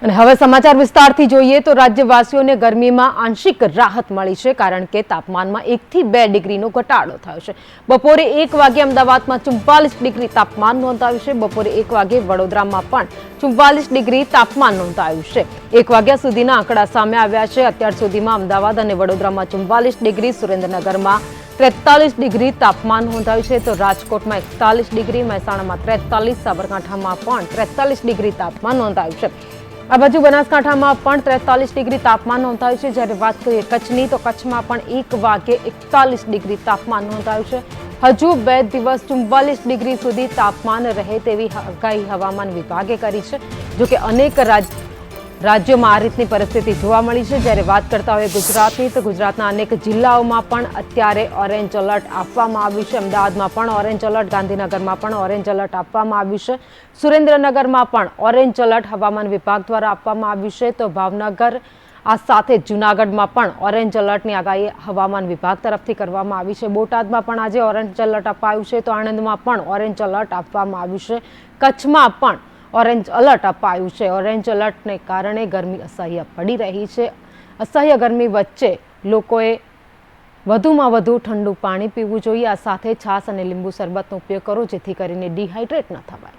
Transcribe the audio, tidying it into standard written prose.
અને હવે સમાચાર વિસ્તારથી જોઈએ તો રાજ્યવાસીઓને ગરમીમાં આંશિક રાહત મળી છે, કારણ કે તાપમાનમાં 1 થી 2 ડિગ્રીનો ઘટાડો થયો છે। બપોરે 1 વાગે અમદાવાદમાં 44 ડિગ્રી તાપમાન નોંધાયું છે। બપોરે 1 વાગે વડોદરામાં પણ 44 ડિગ્રી તાપમાન નોંધાયું છે। 1 વાગ્યા સુધીના આંકડા સામે આવ્યા છે। અત્યાર સુધીમાં અમદાવાદ અને વડોદરામાં 44 ડિગ્રી, સુરેન્દ્રનગરમાં 43 ડિગ્રી તાપમાન નોંધાયું છે, તો રાજકોટમાં 41 ડિગ્રી, મહેસાણામાં 43, સાબરકાંઠામાં પણ 43 ડિગ્રી તાપમાન નોંધાયું છે। આ બાજુ બનાસકાંઠામાં પણ 43 ડિગ્રી તાપમાન નોંધાયું છે। જ્યારે વાત કરીએ કચ્છની, તો કચ્છમાં પણ 1 વાગે 41 ડિગ્રી તાપમાન નોંધાયું છે। હજુ 2 દિવસ 44 ડિગ્રી સુધી તાપમાન રહે તેવી આગાહી હવામાન વિભાગે કરી છે। જોકે અનેક રાજ્યોમાં આ રીતની પરિસ્થિતિ જોવા મળી છે। જ્યારે વાત કરતા હોય ગુજરાતની, તો ગુજરાતના અનેક જિલ્લાઓમાં પણ અત્યારે ઓરેન્જ એલર્ટ આપવામાં આવ્યું છે। અમદાવાદમાં પણ ઓરેન્જ એલર્ટ, ગાંધીનગરમાં પણ ઓરેન્જ એલર્ટ આપવામાં આવ્યું છે, સુરેન્દ્રનગરમાં પણ ઓરેન્જ એલર્ટ હવામાન વિભાગ દ્વારા આપવામાં આવ્યું છે, તો ભાવનગર આ સાથે જૂનાગઢમાં પણ ઓરેન્જ એલર્ટની આગાહી હવામાન વિભાગ તરફથી કરવામાં આવી છે। બોટાદમાં પણ આજે ઓરેન્જ એલર્ટ અપાયું છે, તો આણંદમાં પણ ઓરેન્જ એલર્ટ આપવામાં આવ્યું છે। કચ્છમાં પણ ઓરેન્જ એલર્ટ અપાયું છે। ઓરેન્જ એલર્ટને કારણે ગરમી અસહ્ય પડી રહી છે। અસહ્ય ગરમી વચ્ચે લોકોએ વધુમાં વધુ ઠંડુ પાણી પીવું જોઈએ। આ સાથે છાશ અને લીંબુ શરબતનો ઉપયોગ કરો, જેથી કરીને ડિહાઇડ્રેટ ન થવાય।